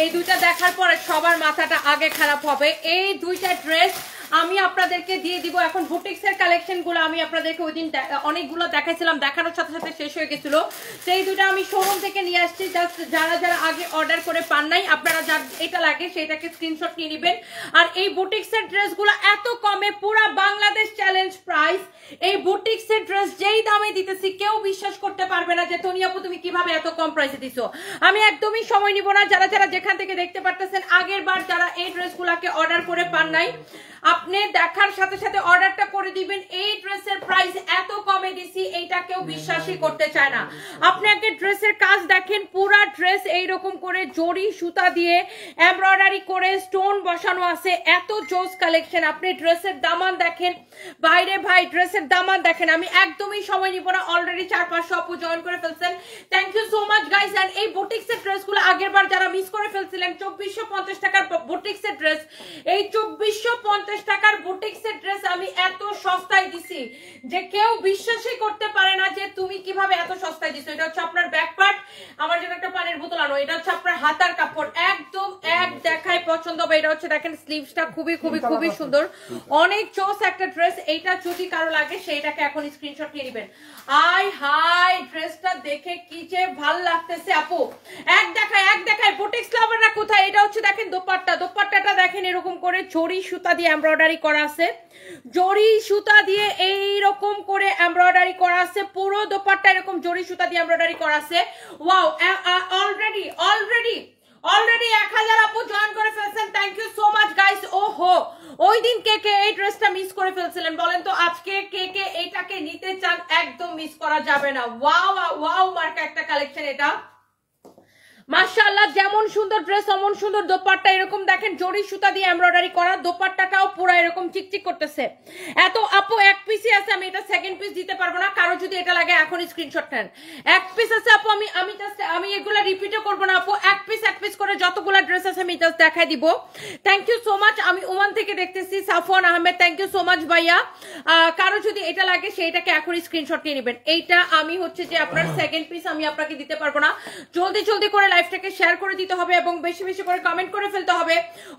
এই দুইটা দেখার পরে সবার মাথাটা আগে খারাপ হবে। এই দুইটা ড্রেস আমি আপনাদেরকে দিয়ে দিব। এখন বুটিক্সের কালেকশনগুলো আমি আপনাদেরকে ওই দিন অনেকগুলো দেখাইছিলাম, দেখানোর সাথে সাথে শেষ হয়ে গেছিল। সেই দুইটা আমি শোরুম থেকে নিয়ে আসছি। জাস্ট যারা যারা আগে অর্ডার করে পান নাই, আপনারা যার এটা লাগে সেটাকে স্ক্রিনশট নিয়ে নেবেন। আর এই বুটিক্সের ড্রেসগুলো এত কমে, পুরা বাংলাদেশ চ্যালেঞ্জ প্রাইস। এই বুটিক্সের ড্রেস যেই দামে দিতেছি কেউ বিশ্বাস করতে পারবে না যে তনি আপু তুমি কিভাবে এত কম প্রাইসে দিছো। আমি একদমই সময় নিব না। যারা যারা যেখান থেকে দেখতে পারতেছেন, আগের বার যারা এই ড্রেসগুলোকে অর্ডার করে পান নাই, আপনি দেখার সাথে সাথে অর্ডারটা করে দিবেন। এই ড্রেসের প্রাইস এত কমে দিছি এইটা কেউ বিশ্বাসই করতে চায় না। আপনি আগে ড্রেসের কাজ দেখেন, পুরা ড্রেস এইরকম করে জরি সুতা দিয়ে এমব্রয়ডারি করে স্টোন বসানো আছে, এত জোস কালেকশন। আপনি ড্রেসের দামান দেখেন, বাইরে ভাই ড্রেসের দামান দেখেন। আমি একদমই সময় নিব না, অলরেডি 4-500 আপু জয়েন করে ফেলছেন। Thank you so much guys. And এই বুটিক্সের ড্রেসগুলো আগের বার যারা মিস করে ফেলছিলেন, 2450 টাকার বুটিক্সের ড্রেস, এই 2450 টাকার বুটিক্সের ড্রেস আমি এত সস্তায় দিছি যে কেউ বিশ্বাসই করতে পারে না যে তুমি কিভাবে এত সস্তায় দিছো। এটা হচ্ছে আপনার ব্যাক পার্ট, আমার জন্য একটা পানির বোতল আনো। এটা হচ্ছে আপনার হাতার কাপড়, একদম এক দেখায় পছন্দ হবে। এটা হচ্ছে দেখেন স্লিভসটা খুবই খুবই খুবই সুন্দর, অনেক চোস একটা ড্রেস। এইটা যদি কারো লাগে সেইটাকে এখন স্ক্রিনশট নিয়ে নেবেন। আই হাই ড্রেসটা দেখে কি যে ভাল লাগতেছে আপু, এক দেখায় বুটিক্স লাভাররা কোথায়। এটা হচ্ছে দেখেন দোপাট্টা, দোপাট্টাটা দেখেন এরকম করে জরি সুতা দিয়ে এমব্রয়ডারি করা আছে, জরি সুতা দিয়ে এইরকম করে এমব্রয়ডারি করা আছে। পুরো দোপাট্টা এরকম জরি সুতা দিয়ে এমব্রয়ডারি করা আছে। ওয়াও, অলরেডি 1000 আপু জয়েন করে ফেলছেন। Thank you so much guys. ওহো, ওই দিন কে কে এই ড্রেসটা মিস করে ফেলছিলেন বলেন তো? আজকে কে কে এইটাকে নিতে চান? একদম মিস করা যাবে না। ওয়াও ওয়াও মার্কা একটা কালেকশন এটা, মাশাআল্লাহ। যেমন সুন্দর ড্রেস অমন সুন্দর দোপাট্টা, এরকম দেখেন জরি সুতা দিয়ে এমব্রয়ডারি করা, দোপাট্টাটাও পুরো এরকম চিকচিক করতেছে। এত আপু এক পিসই আছে, আমি এটা সেকেন্ড পিস দিতে পারবো না। কারো যদি এটা লাগে এখন স্ক্রিনশট নেন। এক পিস আছে আপু, আমি এগুলা রিপিটও করবো না আপু। এক পিস করে যতগুলা ড্রেস আছে আমি জাস্ট দেখাই দিব। Thank you so much. আমি ওমান থেকে দেখতেছি Safwan Ahmed, thank you so much ভাইয়া। কারো যদি এটা লাগে সেইটাকে এখন স্ক্রিনশট নিয়ে নেবেন। এইটা আমি হচ্ছে যে আপনার সেকেন্ড পিস আমি আপনাকে দিতে পারবো না। জলদি করে লাইভটাকে শেয়ার করে দিতে হবে এবং বেশি বেশি করে কমেন্ট করে ফেলতে হবে।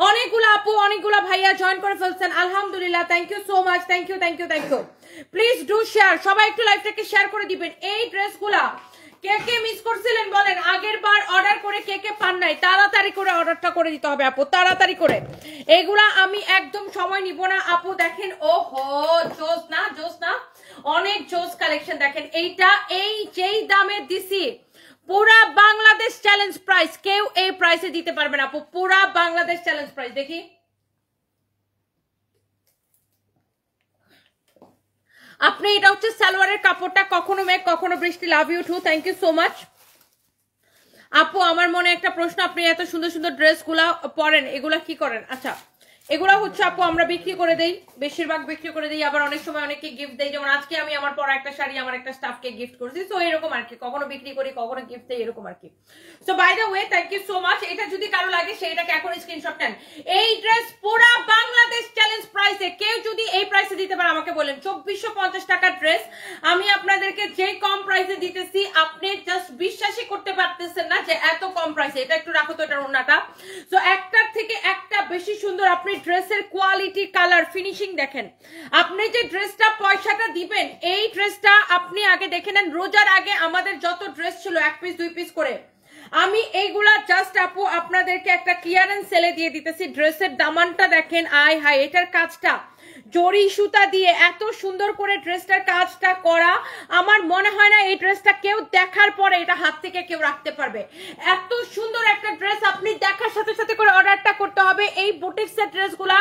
অনেকগুলো আপু অনেকগুলো ভাইয়া জয়েন করে ফেলছেন, আলহামদুলিল্লাহ। Thank you so much, thank you. Please do share, সবাই একটু লাইভটাকে শেয়ার করে দিবেন। এই ড্রেসগুলা কে কে মিস করছিলেন বলেন? আগের বার অর্ডার করে কে কে পান নাই, তাড়াতাড়ি করে অর্ডারটা করে দিতে হবে আপু, তাড়াতাড়ি করে। এগুলা আমি একদম সময় নিব না আপু। দেখেন ওহো, জোস না অনেক জোস কালেকশন। দেখেন এইটা, এই যেই দামে দিছি পুরা বাংলাদেশ চ্যালেঞ্জ প্রাইস, কেউ এই প্রাইসে দিতে পারবে না আপু। পুরা বাংলাদেশ চ্যালেঞ্জ প্রাইস। দেখি আপনি, এটা হচ্ছে সালোয়ারের কাপড়টা, কখনো মেঘ কখনো বৃষ্টি। Love you too, thank you so much আপু। আমার মনে একটা প্রশ্ন, আপনি এত সুন্দর সুন্দর ড্রেসগুলা পরেন, এগুলা কি করেন? আচ্ছা, এগুলা হচ্ছে আপু আমরা বিক্রি করে দেই, বেশিরভাগ বিক্রি করে দেই। আবার অনেক সময় অনেককে গিফট দেই, যেমন আজকে আমি আমার পরা একটা শাড়ি আমার একটা স্টাফকে গিফট করছি। তো এরকম আর কি, কখনো বিক্রি করি কখনো গিফট দেই, এরকম আর কি। So by the way, thank you so much. এটা যদি কারো লাগে সেইটাকে এখন স্ক্রিনশট নেন। এই ড্রেস পুরা বাংলাদেশ চ্যালেঞ্জ প্রাইসে, কেউ যদি এই প্রাইসে দিতে পারে আমাকে বলেন। 2450 টাকার ড্রেস আমি আপনাদেরকে যে কম প্রাইসে দিতেছি, আপনি জাস্ট বিশ্বাসই করতে পারতেছেন না যে এত কম প্রাইসে। এটা একটু রাখো তো, এটার ওন্নাটা। সো একটার থেকে একটা বেশি সুন্দর। আপনি ড্রেসের কোয়ালিটি, কালার, ফিনিশিং দেখেন। আপনি যে ড্রেসটা পয়সাটা দিবেন, এই ড্রেসটা আপনি আগে দেখে নেন। রোজার আগে আমাদের যত ড্রেস ছিল 1 পিস 2 পিস করে, আমি এইগুলা জাস্ট আপু আপনাদেরকে একটা ক্লিয়ারেন্স সেলে দিয়ে দিতেছি। ড্রেসের দামানটা দেখেন, আয় হাই, এটার কাজটা জরি সুতা দিয়ে এত সুন্দর করে ড্রেসটার কাজটা করা। আমার মনে হয় না এই ড্রেসটা কেউ দেখার পরে এটা হাত থেকে কেউ রাখতে পারবে। এত সুন্দর একটা ড্রেস, আপনি দেখার সাথে সাথে করে অর্ডারটা করতে হবে। এই বুটিক্সের ড্রেসগুলা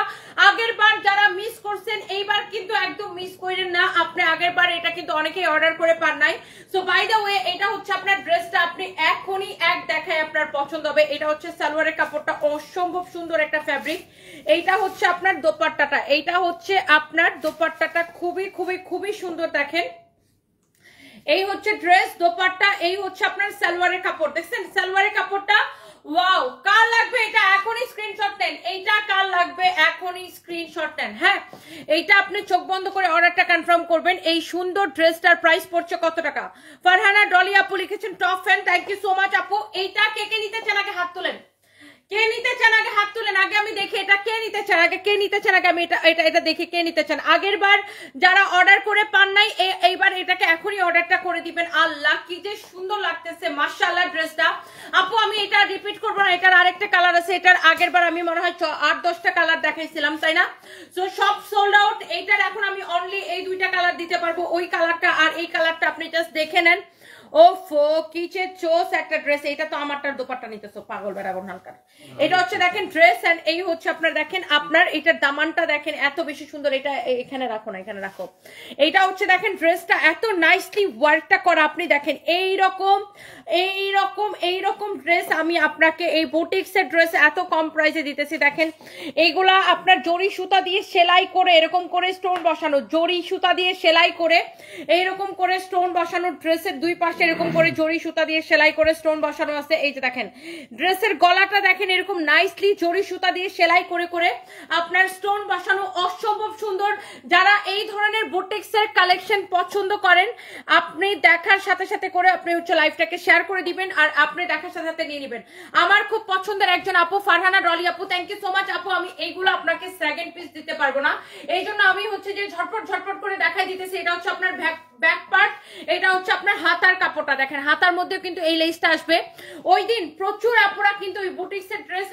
আগের বার যারা মিস করছেন, এইবার কিন্তু একদম মিস করেন না। আপনি আগের বার এটা কিন্তু অনেকেই অর্ডার করে পান নাই। সো বাই দ্য ওয়ে, এটা হচ্ছে আপনার ড্রেসটা, আপনি এখনই এক দেখায় আপনার পছন্দ হবে। এটা হচ্ছে সালোয়ারের কাপড়টা, অসম্ভব সুন্দর একটা ফ্যাব্রিক। এইটা হচ্ছে আপনার দোপাট্টাটা, এইটা হচ্ছে আপনার দোপাট্টাটা খুবই খুবই খুবই সুন্দর। দেখেন এই হচ্ছে ড্রেস, দোপাট্টা, এই হচ্ছে আপনার সালোয়ারের কাপড়। দেখছেন সালোয়ারের কাপড়টা, ওয়াও। কার লাগবে এটা এখনই স্ক্রিনশট নেন। এইটা কার লাগবে এখনই স্ক্রিনশট নেন। হ্যাঁ, এইটা আপনি চোখ বন্ধ করে অর্ডারটা কনফার্ম করবেন। এই সুন্দর ড্রেসটার প্রাইস পড়ছে কত টাকা? ফারহানা ডলি আপু লিখেছেন top fan, thank you so much আপু। এইটা কে কে নিতে চান আগে হাত তোলেন। কে আগে আমি দেখি এটা কে নিতে চান, আগে কে নিতে চান, আগে আমি এটা দেখে কে নিতে চান। আগের বার যারা অর্ডার করে পান নাই এইবার এটাকে এখনই অর্ডারটা করে দিবেন। আল্লাহ কি যে সুন্দর লাগতেছে মাশাআল্লাহ ড্রেসটা। আপু আমি এটা রিপিট করবো না, এটার আরেকটা কালার আছে, এটার আগের বার আমি মনে হয় 8-10টা কালার দেখাইছিলাম তাই না? সো সব সোল্ড আউট। এইটার এখন আমি অনলি এই 2টা কালার দিতে পারবো, ওই কালারটা আর এই কালারটা আপনি জাস্ট দেখে নেন। ওফো কিচে চোস একটা ড্রেস। এটা তো আমারটার দোপাট্টা নিতেছো পাগল বেড়াগন হালকা। এটা হচ্ছে দেখেন ড্রেস এন্ড এই হচ্ছে আপনার দেখেন আপনার এটার দামানটা দেখেন এত বেশি সুন্দর। এটা এখানে রাখো না, এখানে রাখো। এটা হচ্ছে দেখেন ড্রেসটা এত নাইসলি ওয়ার্কটা করা। আপনি দেখেন এইরকম ড্রেস আমি আপনাকে এই বুটিক্সের ড্রেস এত কম প্রাইসে দিতেছি। দেখেন এইগুলা আপনার জরি সুতা দিয়ে সেলাই করে এরকম করে স্টোন বসানো, জরি সুতা দিয়ে সেলাই করে এইরকম করে স্টোন বসানো, ড্রেসের দুই পাশে এরকম করে জরি সুতা দিয়ে সেলাই করে স্টোন বসানো আছে। এই যে দেখেন ড্রেসের গলাটা দেখেন এরকম নাইসলি জরি সুতা দিয়ে সেলাই করে করে আপনার স্টোন বসানো, অসম্ভব সুন্দর। যারা এই ধরনের বুটিক্সের কালেকশন পছন্দ করেন আপনি দেখার সাথে সাথে করে আপনি হচ্ছে লাইভটাকে শেয়ার করে দিবেন আর আপনি দেখার সাথে সাথে নিয়ে নেবেন। আমার খুব পছন্দের একজন আপু ফারহানা ডলি আপু, থ্যাংক ইউ সো মাচ আপু। আমি এইগুলো আপনাকে সেকেন্ড পিস দিতে পারবো না, এই জন্য আমি হচ্ছে যে ঝটপট করে দেখাই দিতেছি। এটা হচ্ছে আপনার ব্যাক পার্ট, এটা হচ্ছে আপনার হাতার কাপড়টা দেখেন, হাতার মধ্যে কিন্তু এই লেসটা আসবে। ওই দিন প্রচুর আপুরা কিন্তু ওই বুটিক্সের ড্রেস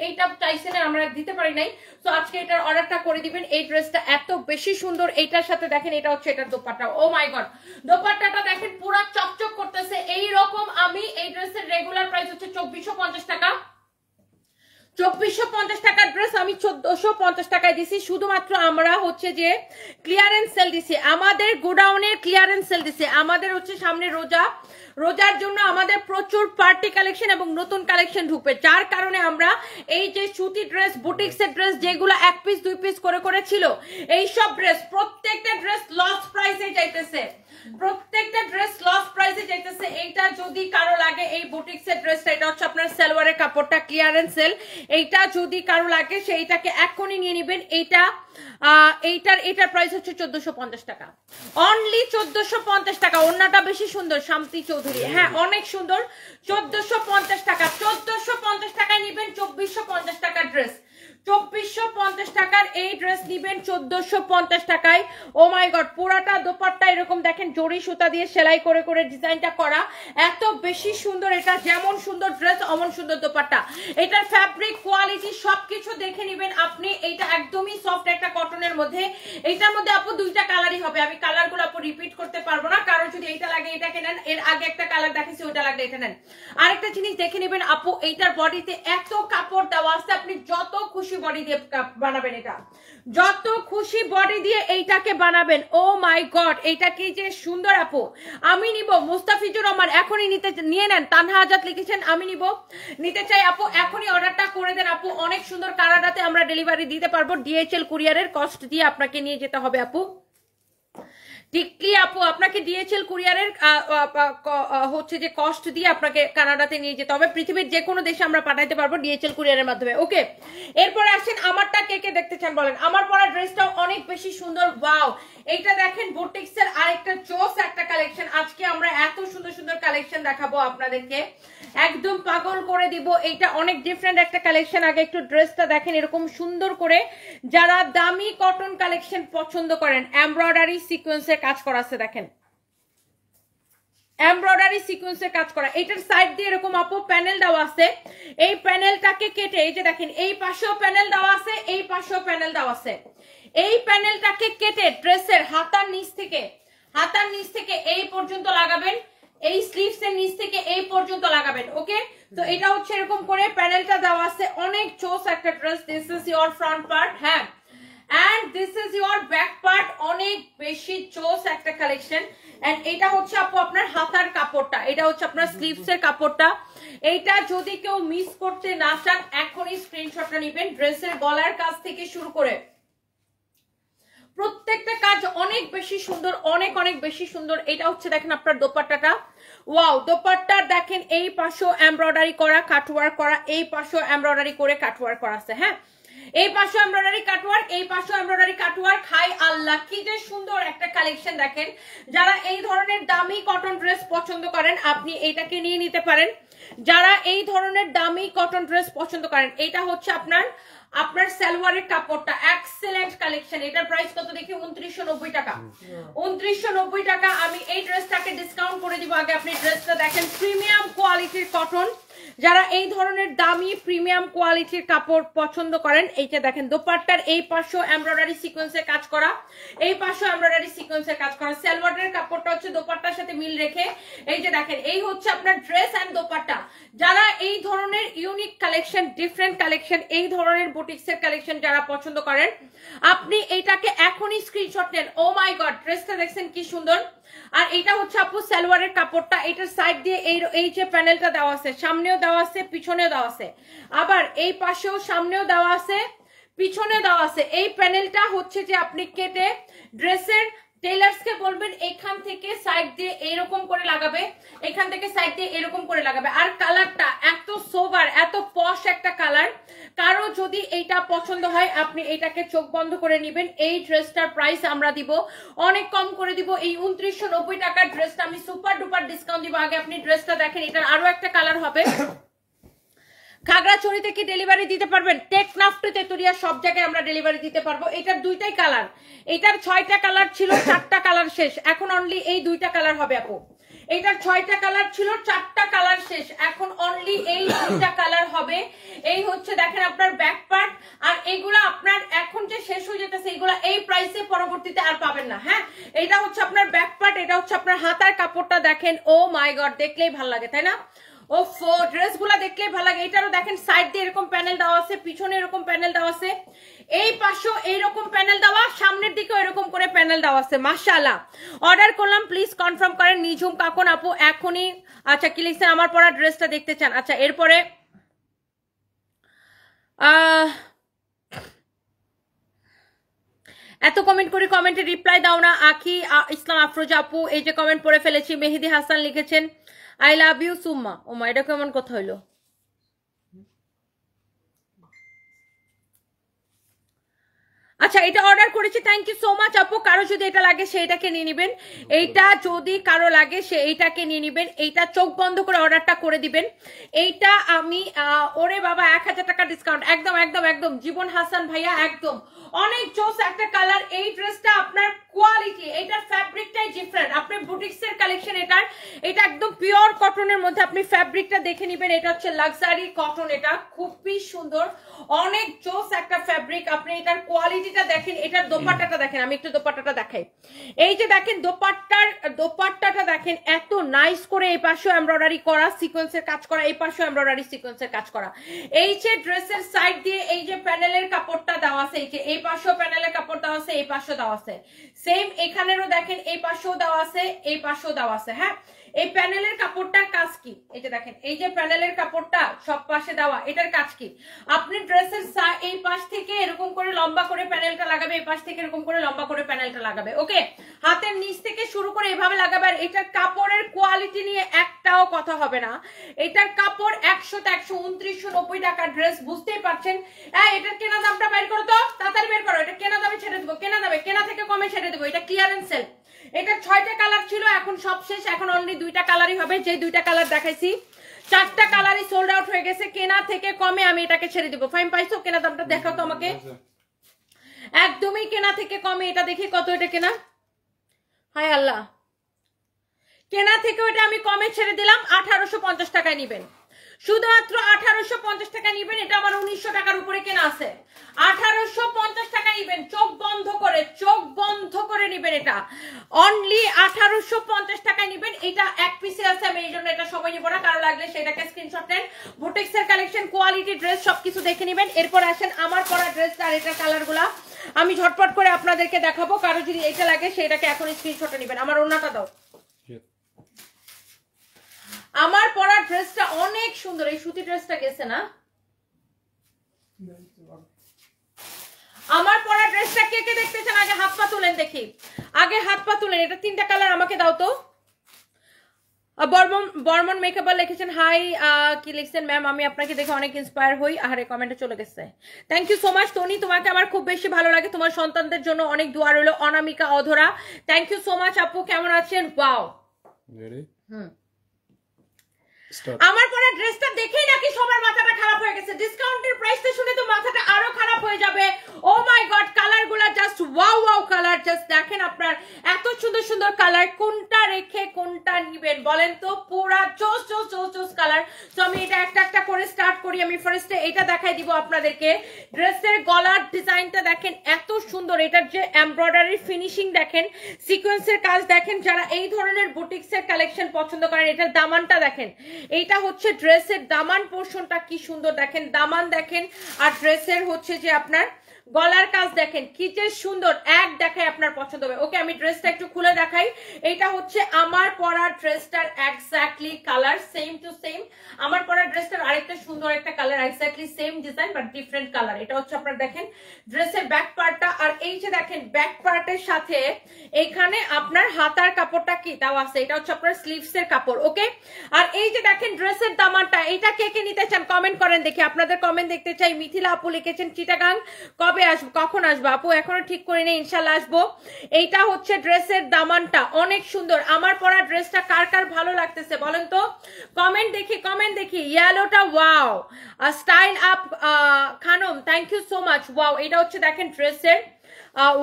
এইটা চাইছেন, আমরা দিতে পারি নাই। তো আজকে এটার অর্ডারটা করে দিবেন। এই ড্রেসটা এত বেশি সুন্দর। এইটার সাথে দেখেন এটা হচ্ছে এটার দোপাট্টা। ও মাই গড, দোপাট্টাটা দেখেন পুরো চকচক করতেছে। এই রকম আমি এই ড্রেসের রেগুলার প্রাইস হচ্ছে 2450 টাকা। 2450 টাকার ড্রেস আমি 1450 টাকায় দিছি। শুধুমাত্র আমরা হচ্ছে যে ক্লিয়ারেন্স সেল দিছি, আমাদের গোডাউনের ক্লিয়ারেন্স সেল দিছি। আমাদের হচ্ছে সামনে রোজার জন্য আমাদের প্রচুর পার্টি কালেকশন এবং নতুন কালেকশন ঢুকবে, যার কারণে আমরা এই যে সুতি ড্রেস বুটিক্সের ড্রেস যেগুলো 1 পিস 2 পিস করে ছিল এই সব ড্রেস প্রত্যেকটা ড্রেস লস প্রাইসে যাইতেছে, প্রত্যেকটা ড্রেস লস প্রাইসে যাইতেছে। এইটা যদি কারো লাগে এই বুটিক্সের ড্রেসটা, এটা হচ্ছে আপনার সালোয়ারের কাপড়টা ক্লিয়ারেন্স সেল, এইটা যদি কারো লাগে সেইটাকে এখনই নিয়ে নেবেন। এইটার প্রাইস হচ্ছে 1450 টাকা, অনলি 1450 টাকা। ওন্নাটা বেশি সুন্দর, শান্তি চৌধুরী, হ্যাঁ অনেক সুন্দর। 1450 টাকা, 1450 টাকায় নিবেন 2450 টাকার ড্রেস। 2450 টাকার এই ড্রেস নিবেন 1450 টাকায়। ও মাই গড, পুরাটা দোপাট্টা এরকম দেখেন জরি সুতা দিয়ে সেলাই করে করে ডিজাইনটা করা, এত বেশি সুন্দর। এটা যেমন সুন্দর ড্রেস অমন সুন্দর দোপাট্টা। এটার ফ্যাব্রিক কোয়ালিটি সবকিছু দেখে নিবেন আপনি। এইটা একদমই সফট একটা কটনের মধ্যে। এইটার মধ্যে আপু 2টা কালারই হবে, আমি কালারগুলো আপু রিপিট করতে পারবো না, কারণ যদি এইটা লাগে এটাকে নেন, এর আগে একটা কালার দেখেছি ওইটা লাগলে এটা নেন। আরেকটা জিনিস দেখে নেবেন আপু, এইটার বডিতে এত কাপড় দেওয়া আছে, আপনি যত খুশি বডি দিয়ে বানাবেন, এটা যত খুশি বডি দিয়ে এইটাকে বানাবেন। ও মাই গড, এইটা কি যে সুন্দর আপু। আমি নিব, মুস্তাফিজুর রহমান এখনই নিয়ে নেন, তানহা আজাদ লিখেছেন আমি নিতে চাই আপু, এখনই অর্ডারটা করে দেন আপু। অনেক সুন্দর, কানাডাতে আমরা ডেলিভারি দিতে পারবো, ডিএচএল কুরিয়ারের কস্ট দিয়ে আপনাকে নিয়ে যেতে হবে আপু। টিকলি আপু আপনাকে ডিএচএল কুরিয়ারের হচ্ছে যে কস্ট দিয়ে আপনাকে কানাডাতে নিয়ে যেতে হবে, পৃথিবীর যে কোনো দেশে আমরা পাঠাইতে পারবো ডিএচএল কুরিয়ারের মাধ্যমে। ওকে, এরপরে আসেন আমারটা কে কে দেখতে চান বলেন। আমার পরা ড্রেসটাও অনেক বেশি সুন্দর। ওয়াও, এইটা দেখেন বুটিক্সের আরেকটা জোস একটা কালেকশন। আজকে আমরা এত সুন্দর সুন্দর কালেকশন দেখাবো আপনাদেরকে, একদম পাগল করে দিব। এইটা অনেক ডিফারেন্ট একটা কালেকশন। আগে একটু ড্রেসটা দেখেন এরকম সুন্দর করে। যারা দামি কটন কালেকশন পছন্দ করেন, এমব্রয়ডারি সিকোয়েন্সের কাজ করা আছে, দেখেন এমব্রয়ডারি সিকোয়েন্সের কাজ করা। এটার সাইড দিয়ে এরকম আপু প্যানেল দেওয়া আছে, এই প্যানেলটাকে কেটে এই যে দেখেন এই পাশেও প্যানেল দেওয়া আছে, এই পাশেও প্যানেল দেওয়া আছে। এই প্যানেলটাকে কেটে ড্রেসের হাতার নিচ থেকে এই পর্যন্ত লাগাবেন, এই স্লিভস এর নিচ থেকে এই পর্যন্ত লাগাবেন। ওকে, তো এটা হচ্ছে এরকম করে প্যানেলটা দেওয়া আছে, অনেক চোস একটা dress. This is your front part, হ্যাঁ, and this is your back part, অনেক বেশি চোস একটা কালেকশন। এন্ড এটা হচ্ছে আপু আপনার হাতার কাপড়টা, এটা হচ্ছে আপনার স্লিভস এর কাপড়টা। এইটা যদি কেউ মিস করতে না চান এখনই স্ক্রিনশটটা নেবেন। ড্রেসের গলার কাছ থেকে শুরু করে প্রত্যেকটা কাজ অনেক বেশি সুন্দর, অনেক অনেক বেশি সুন্দর। এটা হচ্ছে দেখেন আপনার দোপাট্টাটা, ওয়াও, দোপাট্টা দেখেন এই পাশেও এমব্রয়ডারি করা কাটওয়ার্ক করা, এই পাশেও এমব্রয়ডারি করে কাটওয়ার্ক করা আছে, হ্যাঁ, এই পাশে এমব্রয়ডারি কাটওয়ার্ক, এই পাশে এমব্রয়ডারি কাটওয়ার্ক। হাই আল্লাহ, কি যে সুন্দর একটা কালেকশন দেখেন। যারা এই ধরনের দামি কটন ড্রেস পছন্দ করেন আপনি এটাকে নিয়ে নিতে পারেন। যারা এই ধরনের দামি কটন ড্রেস পছন্দ করেন, এটা হচ্ছে আপনার সালোয়ারের কাপড়টা এক্সেলেন্ট কালেকশন। এটার প্রাইস কত দেখি? 2990 টাকা। 2990 টাকা। আমি এই ড্রেসটাকে ডিসকাউন্ট করে দিব। আগে আপনি ড্রেসটা দেখেন, প্রিমিয়াম কোয়ালিটির কটন। যারা এই ধরনের দামি প্রিমিয়াম কোয়ালিটির কাপড় পছন্দ করেন, এইটা দেখেন দোপাট্টার এই পাশেও এমব্রয়ডারি সিকোয়েন্সের কাজ করা, এই পাশেও এমব্রয়ডারি সিকোয়েন্সের কাজ করা। সালোয়ারের কাপড়টা হচ্ছে দোপাট্টার সাথে মিল রেখে, এই যে দেখেন এই হচ্ছে আপনার ড্রেস এন্ড দোপাট্টা। যারা এই ধরনের ইউনিক কালেকশন, ডিফারেন্ট কালেকশন, এই ধরনের বুটিক্সের কালেকশন যারা পছন্দ করেন, আপনি এইটাকে এখনই স্ক্রিনশট নেন। ও মাই গড, ড্রেসটা দেখছেন কি সুন্দর। আর এটা হচ্ছে আপু সালোয়ারের কাপড়টা। এটার সাইড দিয়ে এই যে প্যানেলটা দেওয়া আছে, সামনেও দেওয়া আছে, পিছনেও দেওয়া আছে, আবার এই পাশেও সামনেও দেওয়া আছে, পিছনে দেওয়া আছে। এই প্যানেলটা হচ্ছে যে আপনি কেটে ড্রেসের টেলার্সকে বলবেন এখান থেকে সাইড দিয়ে এরকম করে লাগাবে, এখান থেকে সাইড দিয়ে এরকম করে লাগাবে। আর কালারটা এত সোবার, এত পশ একটা কালার। কারো যদি এইটা পছন্দ হয়, আপনি এটাকে চোখ বন্ধ করে নেবেন। এই ড্রেসটার প্রাইস আমরা দিব অনেক কম করে দিব। এই 2990 টাকার ড্রেসটা আমি সুপার ডুপার ডিসকাউন্ট দিব। আগে আপনি ড্রেসটা দেখেন, এটার আরো একটা কালার হবে। খাগড়াছড়িতে কি ডেলিভারি দিতে পারবেন? টেকনাফ টু তেতুলিয়া সব জায়গায় আমরা ডেলিভারি দিতে পারবো। এটার দুইটাই কালার, এটার 6টা কালার ছিল, 4টা কালার শেষ, এখন অনলি এই 2টা কালার হবে আপু। এটার 6টা কালার ছিল, 4টা কালার শেষ, এখন অনলি এই 2টা কালার হবে। এই হচ্ছে দেখেন আপনার ব্যাক পার্ট। আর এইগুলা আপনার এখন যে শেষ হয়ে যেতেছে, এইগুলা এই প্রাইসে পরবর্তীতে আর পাবেন না। হ্যাঁ, এটা হচ্ছে আপনার ব্যাক পার্ট, এটা হচ্ছে আপনার হাতার কাপড়টা দেখেন। ও মাই গড, দেখলেই ভালো লাগে, তাই না? ওফো, ড্রেসগুলো দেখলেই ভালো লাগে। এটারও দেখেন সাইড দিয়ে এরকম প্যানেল দেওয়া আছে, পিছনে এরকম প্যানেল দেওয়া আছে, এই পাশেও এইরকম প্যানেল দেওয়া, সামনের দিকেও এরকম করে প্যানেল দেওয়া আছে। মাশাআল্লাহ, অর্ডার করলাম, প্লিজ কনফার্ম করেন। নিঝুম কাকুন আপু এখনই, আচ্ছা কি লিখছেন? আমার পরা ড্রেসটা দেখতে চান? আচ্ছা, এরপরে এত কমেন্ট করে কমেন্টে রিপ্লাই দাও না। আখি ইসলাম আফরোজা আপু এই যে কমেন্ট পড়ে ফেলেছি। মেহেদি হাসান লিখেছেন আই লাভ ইউ সুম্মা। ও মা, এটা কেমন কথা হইলো? আচ্ছা, এটা অর্ডার করেছি, থ্যাংক ইউ সো মাচ আপু। কারো যদি এটা লাগে সে এটাকে নিয়ে নিবেন। এইটা যদি কারো লাগে সে এইটাকে নিয়ে নিবেন। এইটা চোখ বন্ধ করে অর্ডারটা করে দিবেন। এইটা আমি ওরে বাবা 1000 টাকা ডিসকাউন্ট, একদম একদম একদম। জীবন হাসান ভাইয়া একদম অনেক জোস একটা কালার। এই ড্রেসটা আপনার কোয়ালিটি, এটার ফ্যাব্রিকটাই ডিফারেন্ট। আপনি বুটিক্সের কালেকশন, এটা একদম পিওর কটনের মধ্যে। আপনি ফ্যাব্রিকটা দেখে নিবেন, এটা হচ্ছে লাক্সারি কটন, এটা খুবই সুন্দর, অনেক জোস একটা ফ্যাব্রিক। আপনি এটার কোয়ালিটিটা দেখেন, এটার দোপাট্টাটা দেখেন, আমি একটু দোপাট্টাটা দেখাই। এই যে দেখেন দোপাট্টাটা দেখেন, এত নাইস করে এই পাশেও এমব্রয়ডারি করা, সিকোয়েন্সের কাজ করা, এই পাশেও এমব্রয়ডারি সিকোয়েন্সের কাজ করা। এই যে ড্রেসের সাইড দিয়ে এই যে প্যানেলের কাপড়টা দেওয়া আছে, এই যে এই পাশেও প্যানেলের কাপড় দেওয়া আছে, এই পাশেও দেওয়া আছে, সেম এখানেরও দেখেন এই পাশেও দেওয়া আছে, এই পাশেও দেওয়া আছে। হ্যাঁ, এই প্যানেলের কাপড়টার কাজ কি? এই যে দেখেন এই যে প্যানেলের কাপড়টা সব পাশে দেওয়া, এটার কাজ কি? আপনি ড্রেসের এই পাশ থেকে এরকম করে লম্বা করে প্যানেলটা লাগাবে, এই পাশ থেকে এরকম করে লম্বা করে প্যানেলটা লাগাবে। ওকে, হাতের নিচ থেকে শুরু করে এভাবে লাগাবে। আর এটার কাপড়ের কোয়ালিটি নিয়ে একটাও কথা হবে না। এটার কাপড় 100 2990 টাকা ড্রেস, বুঝতেই পারছেন। এটার কেনা দামটা বের করো তো, তাড়াতাড়ি বের করো। এটা কেনা দামে ছেড়ে দেবো, কেনা দামে, কেনা থেকে কমে ছেড়ে দেবো। এটা ক্লিয়ারেন্স সেল। এটা 6টা কালার ছিল, এখন সব শেষ, এখন অনলি 2টা কালারই হবে। যে 2টা কালার দেখাইছি, 4টা কালারই সোল্ড আউট হয়ে গেছে। কেনা থেকে কমে আমি এটাকে ছেড়ে দিব। ফাইন পাইছো? কেনা দামটা দেখাও তো আমাকে, একদমই কেনা থেকে কমে। এটা দেখি কত এটা কেনা। হায় আল্লাহ, কেনা থেকে ওটা আমি কমে ছেড়ে দিলাম। 1850 টাকায় নিবেন, শুধুমাত্র 1850 টাকা নিবেন। এটা আমার 1900 টাকার উপরে কেনা আছে। 1850 টাকা নিবেন, চোখ বন্ধ করে, চোখ বন্ধ করে নিবেন। এটা অনলি 1850 টাকা নিবেন। এটা এক পিসে আছে, আমি এই জন্য এটা সবাই নিব না। কারো লাগলে সেটাকে স্ক্রিনশট নেন। বুটিক্সের কালেকশন, কোয়ালিটি ড্রেস সবকিছু দেখে নিবেন। এরপর আসেন আমার পরা ড্রেসটা, আর এটার কালারগুলা আমি ঝটপট করে আপনাদেরকে দেখাবো। কারো যদি এটা লাগে সেটাকে এখন স্ক্রিনশটে নিবেন। আমার ওন্নাটা দাও। আমার পরা ড্রেসটা অনেক সুন্দর। এই সুতি ড্রেসটা গেছে না? আমার পরা ড্রেসটা কে কে দেখতেছেন আগে হাত পা তুলেন দেখি, আগে হাত পা তুলেন। এটা 3টা কালার আমাকে দাও তো। বর্মন মেকআপ লিখেছেন হাই, কি লিখছেন ম্যাম? আমি আপনাকে দেখে অনেক ইন্সপায়ার হই। আরে কমেন্টে চলে গেছে। Thank you so much Tony, তোমাকে আমার খুব বেশি ভালো লাগে। তোমার সন্তানদের জন্য অনেক দোয়া রইল। অনামিকা অধরা, থ্যাংক ইউ সো মাচ আপু, কেমন আছেন? ওয়াও, আমার পরা ড্রেসটা দেখেই নাকি সবার মাথাটা খারাপ হয়ে গেছে। ডিসকাউন্টের প্রাইসটা শুনে তো মাথাটা আরো খারাপ হয়ে যাবে। ও মাই গড, কালারগুলো just wow wow colour. Just দেখেন আপনার এত সুন্দর সুন্দর কালার, কোনটা রেখে কোনটা নিবেন বলেন তো? পুরা জোস জোস জোস জোস কালার। তো আমি এটা একটা একটা করে স্টার্ট করি। আমি ফার্স্টে এটা দেখাই দিব আপনাদেরকে। ড্রেসের গলার ডিজাইনটা দেখেন এত সুন্দর, এটার যে এমব্রয়ডারি ফিনিশিং দেখেন, সিকোয়েন্সের কাজ দেখেন। যারা এই ধরনের বুটিক্সের কালেকশন পছন্দ করেন, এটার দামানটা দেখেন। এইটা হচ্ছে ড্রেসের দামান পোর্শনটা কি সুন্দর দেখেন, দামান দেখেন। আর ড্রেসের হচ্ছে যে আপনার গলার কাজ দেখেন কি যে সুন্দর, এক দেখায় আপনার পছন্দ হবে। ওকে, আমি ড্রেসটা একটু খুলে দেখাই। এটা হচ্ছে আমার পরা ড্রেসটার exactly colour, same to same. আমার পরা ড্রেসটার আরেকটা সুন্দর একটা colour, exactly same design but different colour. এটা হচ্ছে আপনার দেখেন ড্রেসের ব্যাক পার্টটা। আর এই যে দেখেন ব্যাক পার্টের সাথে এইখানে আপনার হাতার কাপড়টা কি দেওয়া আছে, এটা হচ্ছে আপনার স্লিভস এর কাপড়। ওকে, আর এই যে দেখেন ড্রেসের দামানটা, এটা কে কে নিতে চান কমেন্ট করেন দেখি। আপনাদের কমেন্ট দেখতে চাই। মিথিলা আপু লিখেছেন চিটাগাং, কবে আসবো, কখন আসবো আপু? এখনো ঠিক করে নেই, ইনশাল্লাহ আসবো। এইটা হচ্ছে ড্রেসের দামানটা, অনেক সুন্দর। আমার পরা ড্রেসটা কার কার ভালো লাগতেছে বলেন তো? কমেন্ট দেখি, কমেন্ট দেখি। ইয়েলোটা ওয়াও, স্টাইল আপ খানম, thank you so much. Wow, এটা হচ্ছে দেখেন ড্রেসের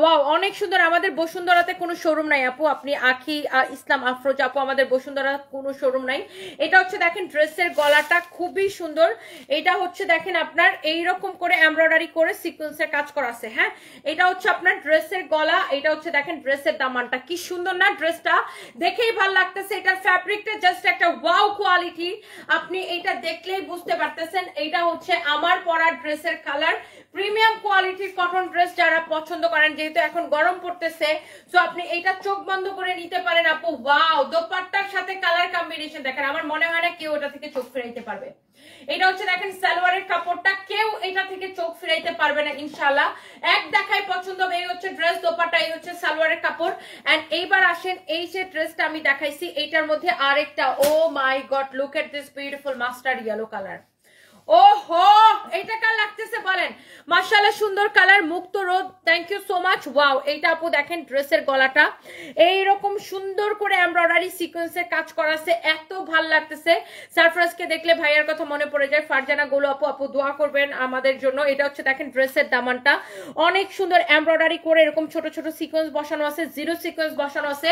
ওয়াও, অনেক সুন্দর। আমাদের বসুন্ধরাতে কোনো শোরুম নাই আপু, আপনি আখি ইসলাম আফরোজ আপু, আমাদের বসুন্ধরা কোনো শোরুম নাই। এটা হচ্ছে দেখেন ড্রেসের গলাটা খুবই সুন্দর। এটা হচ্ছে দেখেন আপনার এইরকম করে এমব্রয়ডারি করে সিকোয়েন্সের কাজ করা আছে। হ্যাঁ, এটা হচ্ছে আপনার ড্রেসের গলা। এটা হচ্ছে দেখেন ড্রেসের দামানটা কি সুন্দর না, ড্রেসটা দেখেই ভালো লাগতেছে। এটার ফ্যাব্রিকটা জাস্ট একটা ওয়াও কোয়ালিটি, আপনি এটা দেখলেই বুঝতে পারতেছেন। এটা হচ্ছে আমার পরা ড্রেসের কালার, প্রিমিয়াম কোয়ালিটির কটন ড্রেস যারা পছন্দ করেন, যেহেতু এখন গরম পড়তেছে, তো আপনি এটা চোখ বন্ধ করে নিতে পারেন আপু। ওয়াও, দোপাট্টার সাথে কালার কম্বিনেশন দেখেন, আমার মনে হয় না কেউ এটা থেকে চোখ ফিরাইতে পারবে। এটা হচ্ছে দেখেন সালোয়ারের কাপড়টা, কেউ এটা থেকে চোখ ফিরাইতে পারবে না ইনশাআল্লাহ। এক দেখায় পছন্দ হবে। এই হচ্ছে ড্রেস, দোপাট্টা, এই হচ্ছে সালোয়ারের কাপড়। এন্ড এইবার আসেন এই যে ড্রেসটা আমি দেখাইছি, এইটার মধ্যে আরেকটা, oh my god, look at this beautiful mustard yellow colour. ওহো, এইটা কার লাগতেছে বলেন? মাশাআল্লাহ, সুন্দর কালার, মুক্ত রোদ, thank you so much. Wow, এইটা আপু দেখেন ড্রেসের গলাটা এইরকম সুন্দর করে এমব্রয়ডারি সিকোয়েন্সের কাজ করা আছে, এত ভাল লাগতেছে। সারফরাজকে দেখলে ভাইয়ার কথা মনে পড়ে যায়। ফারজানা গোলো আপু, আপু দোয়া করবেন আমাদের জন্য। এটা হচ্ছে দেখেন ড্রেসের দামানটা, অনেক সুন্দর এমব্রয়ডারি করে এরকম ছোট ছোট সিকোয়েন্স বসানো আছে, জিরো সিকোয়েন্স বসানো আছে,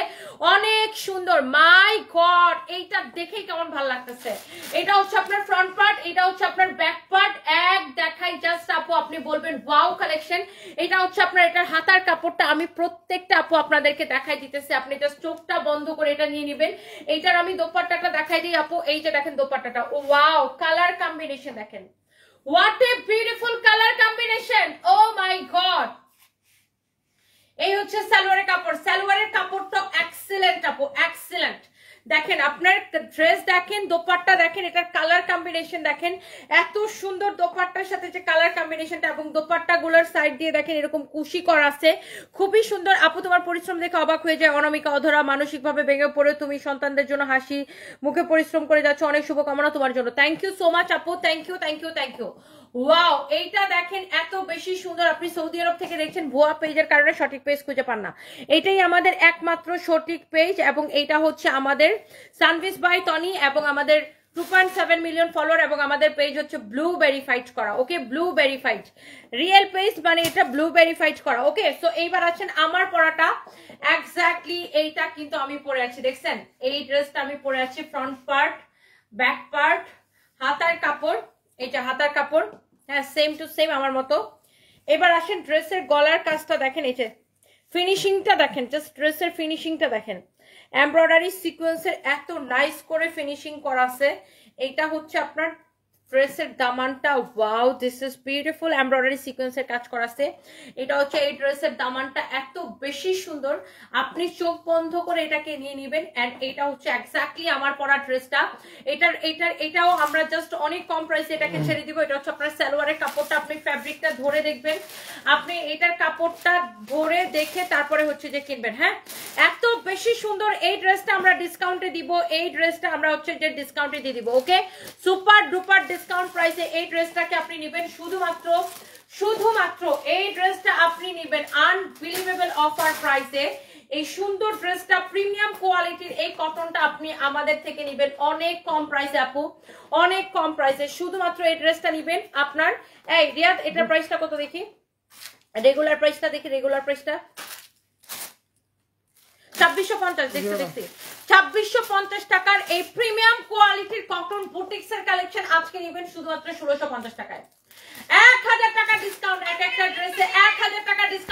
অনেক সুন্দর। মাই গড, এইটা দেখেই কেমন ভাল লাগতেছে। এটা হচ্ছে আপনার ফ্রন্ট পার্ট, এটা হচ্ছে আপনার ব্যাক পার্ট। এক দেখাই জাস্ট আপু আপনি বলবেন ওয়াও কালেকশন। এটা হচ্ছে আপনার এটার হাতার কাপড়টা, আমি প্রত্যেকটা আপু আপনাদেরকে দেখাই দিতেছি, আপনি জাস্ট চোখটা বন্ধ করে এটা নিয়ে নেবেন। এইটার আমি দোপাট্টাটা দেখাই দিই আপু। এই যে দেখেন দোপাট্টাটা, ওয়াও, কালার কম্বিনেশন দেখেন, what a beautiful colour combination, oh my God. এই হচ্ছে সালোয়ারের কাপড়, সালোয়ারের কাপড়টা এক্সিলেন্ট আপু, এক্সিলেন্ট। দেখেন আপনার ড্রেস দেখেন, দোপাট্টা দেখেন, এটার কালার কম্বিনেশন দেখেন, এত সুন্দর দোপাট্টার সাথে যে কালার কম্বিনেশনটা, এবং দোপাট্টা গুলোর সাইড দিয়ে দেখেন এরকম কুশি করা আছে, খুবই সুন্দর। আপু তোমার পরিশ্রম দেখে অবাক হয়ে যায় অনামিকা অধরা, মানসিকভাবে ভেঙে পড়ে তুমি সন্তানদের জন্য হাসি মুখে পরিশ্রম করে যাচ্ছ, অনেক শুভকামনা তোমার জন্য। থ্যাংক ইউ সো মাচ আপু, thank you thank you thank you. Wow, এইটা দেখেন এত বেশি সুন্দর। আপনি সৌদি আরব থেকে দেখছেন, ভুয়া পেজের কারণে সঠিক পেজ খুঁজে পান না, এটাই আমাদের একমাত্র সঠিক পেজ। এবং এইটা হচ্ছে আমাদের সানভিস বাই টনি, এবং আমাদের 2.7 মিলিয়ন ফলোয়ার, এবং আমাদের পেজ হচ্ছে ব্লু ভেরিফাইড করা। ওকে, ব্লু ভেরিফাইড রিয়েল পেজ, মানে এটা ব্লু ভেরিফাইড করা। ওকে, সো এইবার আছেন আমার পরাটা, এক্স্যাক্টলি এইটা কিন্তু আমি পরে আছি, দেখছেন এই ড্রেসটা আমি পরে আছি। ফ্রন্ট পার্ট, ব্যাক পার্ট, হাতার কাপড়, এইটা হাতার কাপড়, হ্যাঁ সেম টু সেম আমার মতো। এবার আসেন ড্রেসের গলার কাজটা দেখেন, এই যে ফিনিশিংটা দেখেন, জাস্ট ড্রেসের ফিনিশিংটা দেখেন, এমব্রয়ডারি সিকোয়েন্সের এত নাইস করে ফিনিশিং করা আছে। এইটা হচ্ছে আপনার ড্রেসের দামানটা, wow this is beautiful, embroidery সিকোয়েন্সের কাজ করা আছে। এটা হচ্ছে এই ড্রেসের দামানটা, এত বেশি সুন্দর, আপনি চোখ বন্ধ করে এটাকে নিয়ে নেবেন। এন্ড এটা হচ্ছে এক্স্যাক্টলি আমার পরা ড্রেসটা। এটাও আমরা জাস্ট অনেক কম প্রাইসে এটাকে ছেড়ে দিব। এটা হচ্ছে আপনার সালোয়ারের কাপড়টা, আপনি ফ্যাব্রিকটা ধরে দেখবেন, আপনি এটার কাপড়টা ধরে দেখে তারপরে হচ্ছে যে কিনবেন। হ্যাঁ, এত বেশি সুন্দর এই ড্রেসটা আমরা ডিসকাউন্টে দিব, এই ড্রেসটা আমরা হচ্ছে যে ডিসকাউন্টে দিয়ে দিব। ওকে, সুপার ডুপার ডিসকাউন্ট প্রাইসে এই ড্রেসটাকে আপনি নেবেন, শুধুমাত্র এই ড্রেসটা আপনি নেবেন আনবিলিভেবল অফার প্রাইসে। এই সুন্দর ড্রেসটা প্রিমিয়াম কোয়ালিটির এই কটনটা আপনি আমাদের থেকে নেবেন অনেক কম প্রাইসে আপু, অনেক কম প্রাইসে। শুধুমাত্র এই ড্রেসটা নেবেন আপনার, এই রিয়াদ এটার প্রাইসটা কত দেখি, রেগুলার প্রাইসটা দেখি, রেগুলার প্রাইসটা 2650। দেখতে দেখতে 2650 টাকার এই প্রিমিয়াম কোয়ালিটির কটন বুটিক্স এর কালেকশন আজকে নেবেন শুধুমাত্র 1650 টাকায়। 1000 টাকা ডিসকাউন্ট, এক একটা ড্রেসে 1000 টাকা ডিসকাউন্ট।